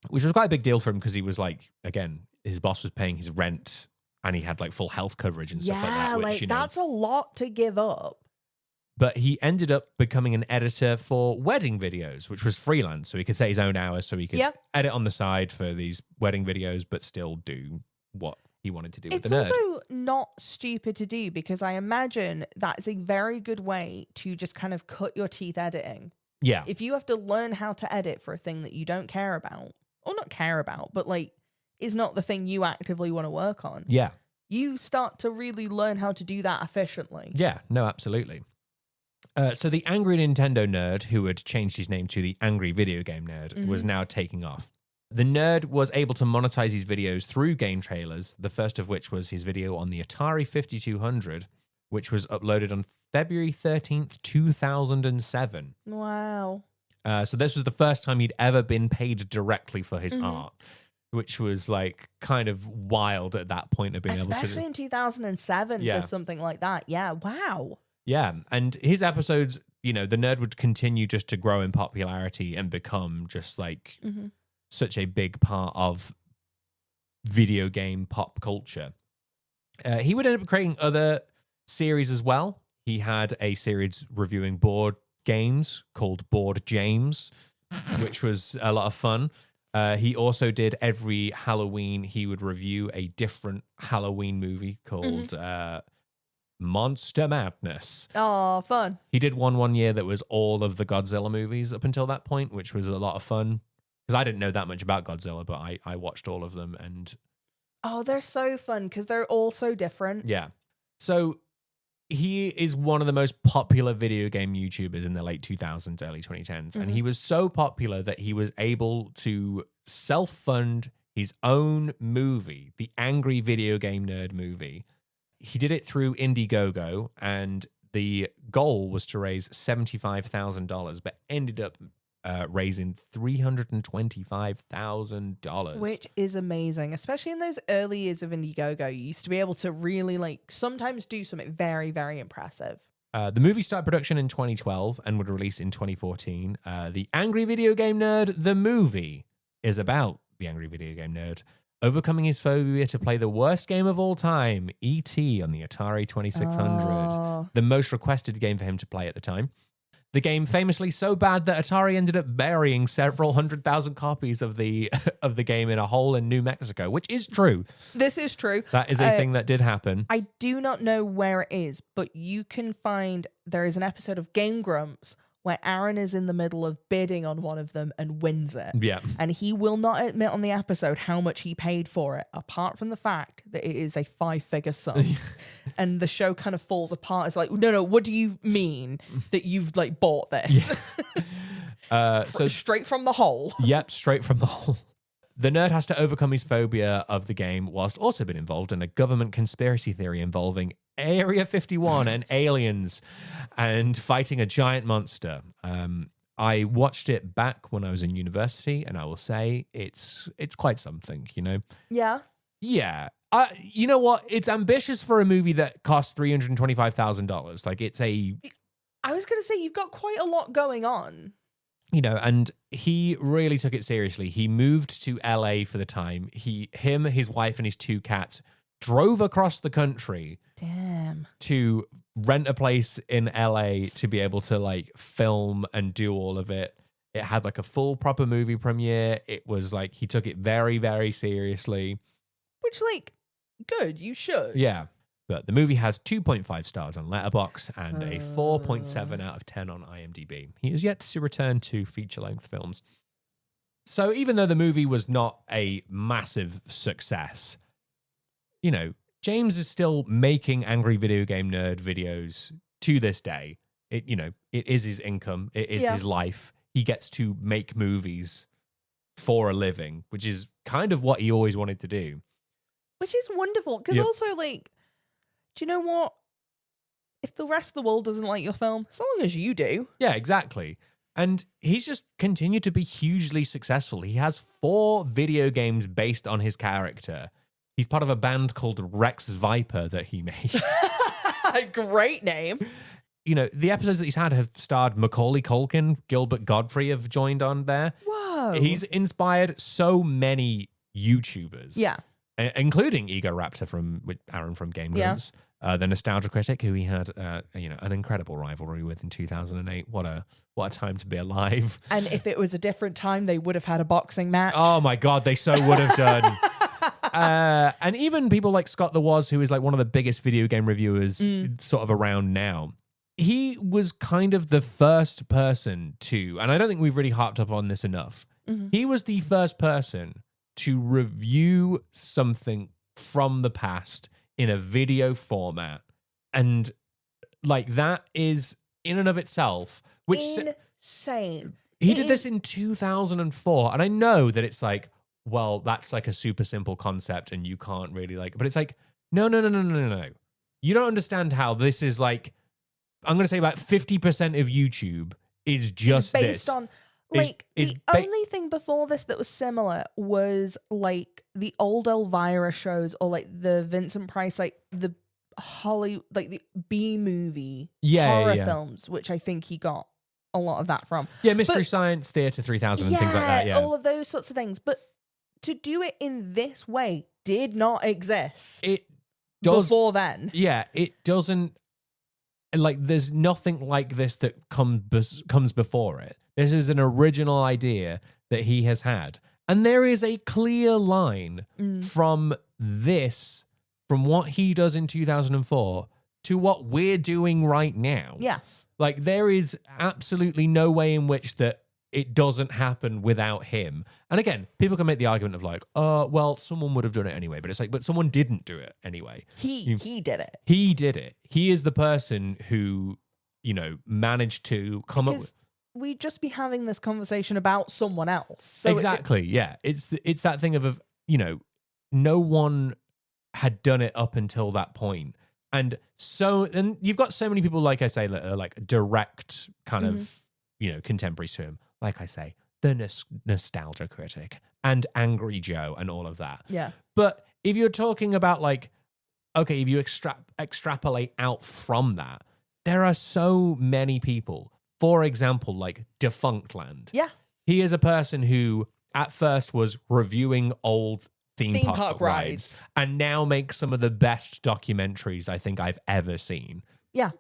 which was quite a big deal for him because he was like, again, his boss was paying his rent and he had like full health coverage and stuff like that. Which, like you know, that's a lot to give up. But he ended up becoming an editor for wedding videos, which was freelance. So he could set his own hours so he could edit on the side for these wedding videos, but still do what he wanted to do with the nerd. It's also not stupid to do because I imagine that's a very good way to just kind of cut your teeth editing. Yeah. If you have to learn how to edit for a thing that you don't care about, or not care about, but like is not the thing you actively want to work on. Yeah. You start to really learn how to do that efficiently. Yeah, no, absolutely. So the Angry Nintendo Nerd, who had changed his name to the Angry Video Game Nerd, was now taking off. The nerd was able to monetize his videos through game trailers, the first of which was his video on the Atari 5200, which was uploaded on February 13th, 2007. Wow. So this was the first time he'd ever been paid directly for his art, which was like kind of wild at that point of being able to... Especially in 2007 Yeah. for something like that. Yeah, wow. Yeah, and his episodes, the nerd would continue just to grow in popularity and become just like such a big part of video game pop culture. He would end up creating other series as well. He had a series reviewing board games called Board James, which was a lot of fun. He also did every Halloween, he would review a different Halloween movie called Monster Madness. Oh, fun. He did one year that was all of the Godzilla movies up until that point, which was a lot of fun. Because I didn't know that much about Godzilla, but I watched all of them. And oh, they're so fun because they're all so different. yeah. So he is one of the most popular video game YouTubers in the late 2000s, early 2010s. And he was so popular that he was able to self-fund his own movie, the Angry Video Game Nerd movie. He did it through Indiegogo, and the goal was to raise $75,000, but ended up raising $325,000. Which is amazing, especially in those early years of Indiegogo. You used to be able to really sometimes do something very, very impressive. The movie started production in 2012 and would release in 2014. The Angry Video Game Nerd, the movie, is about the Angry Video Game Nerd overcoming his phobia to play the worst game of all time, E.T. on the Atari 2600, the most requested game for him to play at the time. The game famously so bad that Atari ended up burying several 100,000 copies of the game in a hole in New Mexico, which is true. This is true. That is a thing that did happen. I do not know where it is, but you can find there is an episode of Game Grumps where Aaron is in the middle of bidding on one of them and wins it. Yeah. And he will not admit on the episode how much he paid for it, apart from the fact that it is a 5-figure sum. And the show kind of falls apart. It's like, no, what do you mean that you've like bought this? Yeah. So straight from the hole. Yep, straight from the hole. The nerd has to overcome his phobia of the game whilst also being involved in a government conspiracy theory involving Area 51 and aliens and fighting a giant monster. I watched it back when I was in university, and I will say it's quite something, Yeah. Yeah. You know what? It's ambitious for a movie that costs $325,000. Like, it's a... I was going to say, you've got quite a lot going on. And he really took it seriously. He moved to LA for the time. Him, his wife, and his 2 cats drove across the country. Damn. To rent a place in LA to be able to like film and do all of it. It had like a full proper movie premiere. It was like he took it very, very seriously. Which, like, good, you should. Yeah. But the movie has 2.5 stars on Letterboxd and a 4.7 out of 10 on IMDb. He is yet to return to feature-length films. So even though the movie was not a massive success, James is still making Angry Video Game Nerd videos to this day. It is his income. It is his life. He gets to make movies for a living, which is kind of what he always wanted to do. Which is wonderful. Because also, like, do you know what? If the rest of the world doesn't like your film, as long as you do. Yeah, exactly. And he's just continued to be hugely successful. He has 4 video games based on his character. He's part of a band called Rex Viper that he made. Great name. The episodes that he's had have starred Macaulay Culkin, Gilbert Godfrey have joined on there. Whoa. He's inspired so many YouTubers. Yeah. Including Ego Raptor with Aaron from Game Grumps. The Nostalgia Critic, who he had an incredible rivalry with in 2008. What a time to be alive. And if it was a different time, they would have had a boxing match. Oh my God, they so would have done. And even people like Scott the Woz, who is like one of the biggest video game reviewers sort of around now. He was kind of the first person to, and I don't think we've really harped up on this enough. He was the first person to review something from the past in a video format. And like that is in and of itself, which insane. he did this in 2004. And I know that it's like, well, that's like a super simple concept and you can't really like, but it's like, no. You don't understand how this is like, I'm going to say about 50% of YouTube is just based this. on, like, the only thing before this that was similar was like the old Elvira shows, or like the Vincent Price, like the like the B-movie horror films, which I think he got a lot of that from. Yeah, Mystery Science Theater 3000 and things like that. Yeah, all of those sorts of things. But to do it in this way did not exist. It does before then. Yeah, it doesn't. Like, there's nothing like this that comes before it. This is an original idea that he has had. And there is a clear line from what he does in 2004 to what we're doing right now. Yes. Like, there is absolutely no way in which that it doesn't happen without him. And again, people can make the argument of like, well, someone would have done it anyway. But it's like, but someone didn't do it anyway. He did it. He did it. He is the person who, managed to come up with. We'd just be having this conversation about someone else. So exactly. Yeah. It's that thing of, no one had done it up until that point. And you've got so many people, like I say, that are like direct kind of, contemporaries to him. Like I say, the nostalgia critic and Angry Joe and all of that. Yeah. But if you're talking about like, okay, if you extrapolate out from that, there are so many people. For example, like Defunctland. Yeah. He is a person who at first was reviewing old theme park rides and now makes some of the best documentaries I think I've ever seen. Yeah.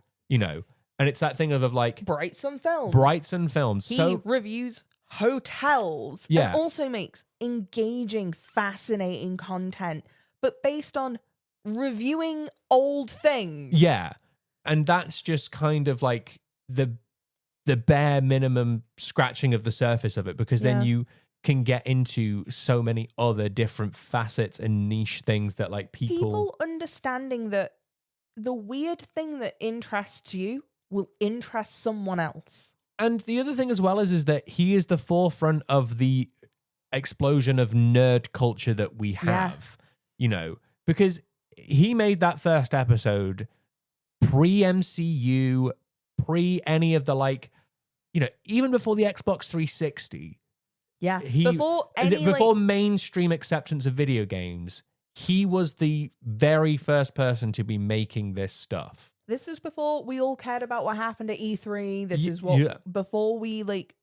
And it's that thing of like Brightson Films. He reviews hotels and also makes engaging, fascinating content, but based on reviewing old things. Yeah. And that's just kind of like the bare minimum scratching of the surface of it, because then you can get into so many other different facets and niche things that like people understanding that the weird thing that interests you will interest someone else. And the other thing as well is that he is the forefront of the explosion of nerd culture that we have, because he made that first episode pre-MCU, pre any of the like, even before the Xbox 360. Yeah. Before mainstream acceptance of video games, he was the very first person to be making this stuff. This is before we all cared about what happened at E3. This is before we like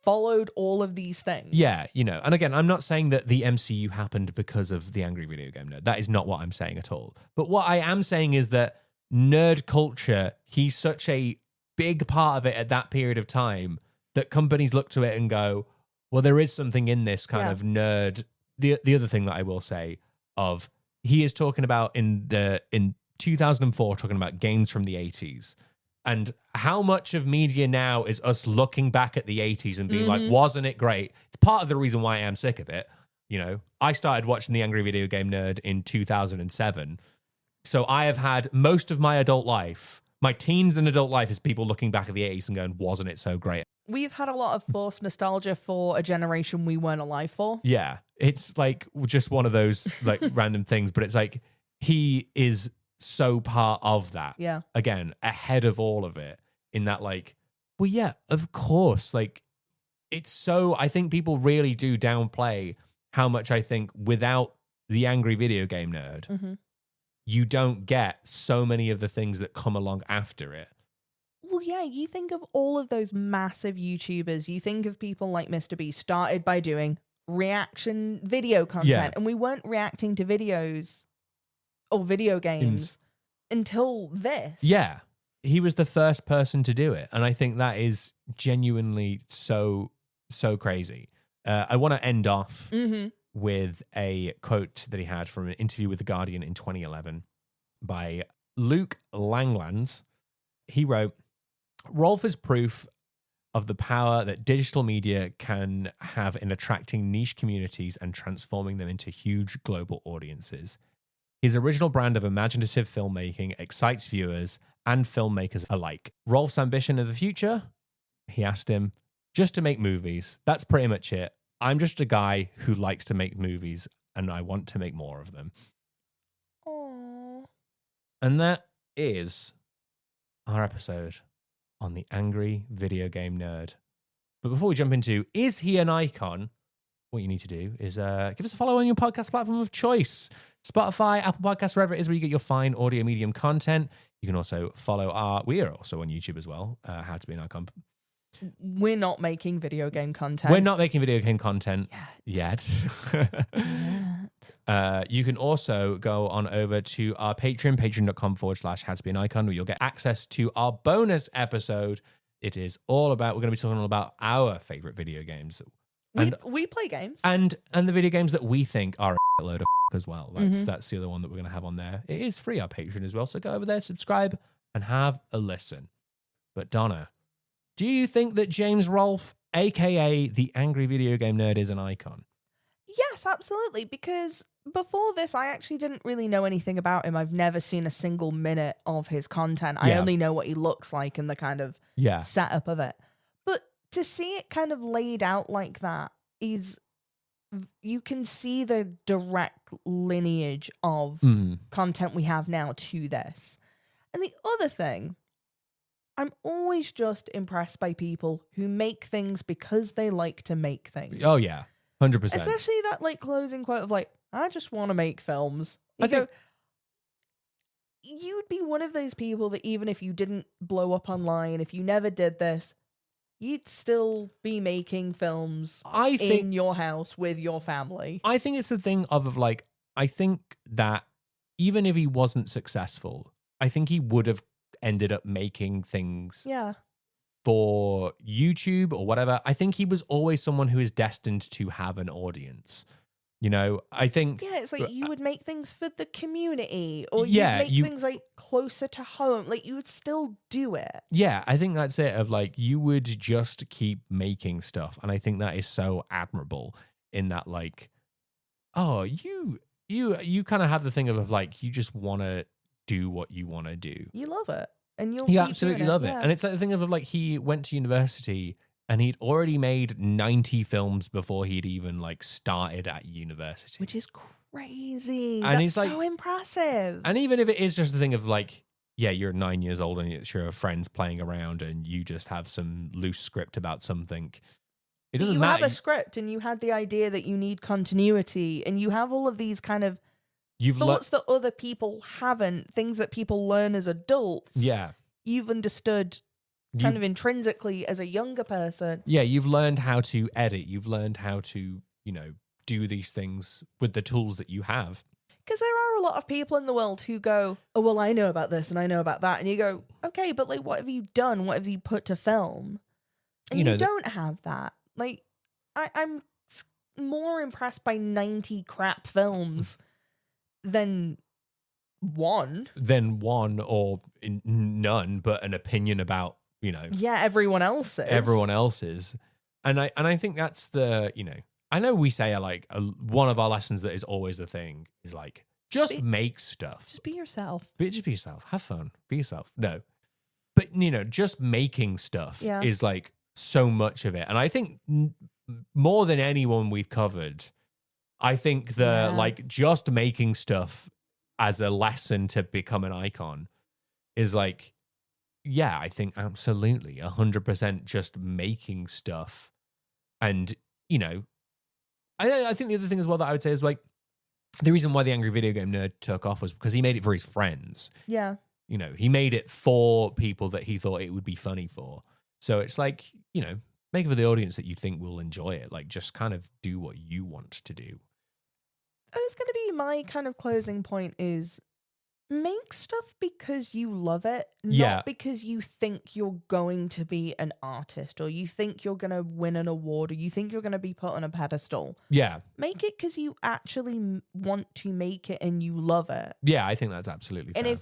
followed all of these things. Yeah, and again, I'm not saying that the MCU happened because of the Angry Video Game Nerd. That is not what I'm saying at all. But what I am saying is that nerd culture, he's such a big part of it at that period of time that companies look to it and go, well, there is something in this kind of nerd. The other thing that I will say of, he is talking about in 2004, talking about games from the 80s, and how much of media now is us looking back at the 80s and being like, wasn't it great? It's part of the reason why I am sick of it. I started watching the Angry Video Game Nerd in 2007. So I have had most of my adult life, my teens and adult life, is people looking back at the 80s and going, wasn't it so great? We've had a lot of forced nostalgia for a generation we weren't alive for. Yeah. It's like just one of those like random things, but it's like he is so part of that. Yeah. Again, ahead of all of it in that like, well, yeah, of course. Like, it's so, I think people really do downplay how much I think without the Angry Video Game Nerd, you don't get so many of the things that come along after it. Well, yeah, you think of all of those massive YouTubers. You think of people like Mr. Beast started by doing reaction video content, and we weren't reacting to videos or video games until this. Yeah, he was the first person to do it, and I think that is genuinely so crazy. I want to end off with a quote that he had from an interview with The Guardian in 2011 by Luke Langlands. He wrote, "Rolfe is proof of the power that digital media can have in attracting niche communities and transforming them into huge global audiences. His original brand of imaginative filmmaking excites viewers and filmmakers alike. Rolfe's ambition of the future, he asked him, just to make movies. That's pretty much it. I'm just a guy who likes to make movies and I want to make more of them. Aww. And that is our episode on the angry video game nerd. But before we jump into, is he an icon? What you need to do is give us a follow on your podcast platform of choice. Spotify, Apple Podcasts, wherever it is where you get your fine audio medium content. You can also follow we are also on YouTube as well, How to Be an Icon. We're not making video game content. We're not making video game content yet. You can also go on over to our Patreon, patreon.com/how to be an icon, where you'll get access to our bonus episode. It is all about, we're going to be talking all about our favorite video games. We play games. And the video games that we think are a load of as well. That's the other one that we're going to have on there. It is free, our Patreon as well. So go over there, subscribe, and have a listen. But Donna, do you think that James Rolfe, aka the angry video game nerd, is an icon? Yes, absolutely. Because before this, I actually didn't really know anything about him. I've never seen a single minute of his content. I only know what he looks like and the kind of setup of it. But to see it kind of laid out like that is, you can see the direct lineage of content we have now to this. And the other thing, I'm always just impressed by people who make things because they like to make things. Oh, yeah. 100%. Especially that like closing quote of like, I just want to make films. You'd be one of those people that even if you didn't blow up online, if you never did this, you'd still be making films in your house with your family. I think it's the thing of like, I think that even if he wasn't successful, I think he would have ended up making things for YouTube or whatever. I think he was always someone who is destined to have an audience. You know, I think... Yeah, it's like you would make things for the community, or you'd make things like closer to home. Like you would still do it. Yeah, I think that's it, of like you would just keep making stuff. And I think that is so admirable in that, like, oh, you kind of have the thing of like, you just want to do what you want to do. You love it. And you absolutely love it. And it's like the thing of like, he went to university and he'd already made 90 films before he'd even like started at university. Which is crazy. And That's so impressive. And even if it is just the thing of like, yeah, you're 9 years old and it's your friends playing around and you just have some loose script about something. It doesn't matter. You have a script and you had the idea that you need continuity and you have all of these kind of thoughts that other people haven't, things that people learn as adults. Yeah. You've understood kind of intrinsically as a younger person. Yeah, you've learned how to edit. You've learned how to, you know, do these things with the tools that you have. Because there are a lot of people in the world who go, oh, well, I know about this and I know about that. And you go, okay, but like, what have you done? What have you put to film? And you don't have that. Like, I'm more impressed by 90 crap films than one or none, but an opinion about, you know, everyone else's. And I think that's the, you know, I know we say one of our lessons that is always the thing is like, make stuff. Just be yourself. Just be yourself. Have fun. Be yourself. No. But, you know, just making stuff is like so much of it. And I think more than anyone we've covered, I think like just making stuff as a lesson to become an icon is like, yeah, I think absolutely 100% just making stuff. And, you know, I think the other thing as well that I would say is like, the reason why the Angry Video Game Nerd took off was because he made it for his friends. Yeah. You know, he made it for people that he thought it would be funny for. So it's like, you know, make it for the audience that you think will enjoy it. Like, just kind of do what you want to do. It's going to be my kind of closing point is make stuff because you love it, not because you think you're going to be an artist or you think you're going to win an award or you think you're going to be put on a pedestal. Yeah. Make it because you actually want to make it and you love it. Yeah, I think that's absolutely fair. And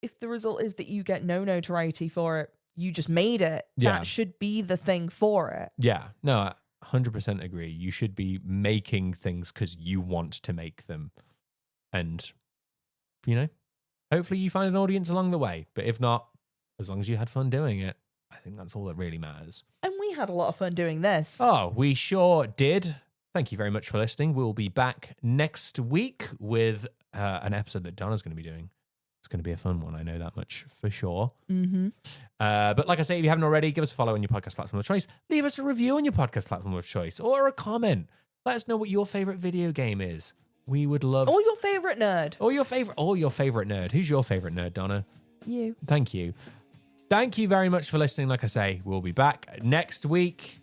if the result is that you get no notoriety for it, you just made it, that should be the thing for it. Yeah. No, I 100% agree. You should be making things because you want to make them. And, you know, hopefully you find an audience along the way. But if not, as long as you had fun doing it, I think that's all that really matters. And we had a lot of fun doing this. Oh, we sure did. Thank you very much for listening. We'll be back next week with an episode that Donna's going to be doing. It's going to be a fun one. I know that much for sure. Mm-hmm. But like I say, if you haven't already, give us a follow on your podcast platform of choice. Leave us a review on your podcast platform of choice or a comment. Let us know what your favorite video game is. We would love... Or your favorite nerd. Or your favorite nerd. Who's your favorite nerd, Donna? You. Thank you. Thank you very much for listening. Like I say, we'll be back next week.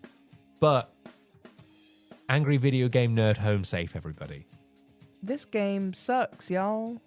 But angry video game nerd home safe, everybody. This game sucks, y'all.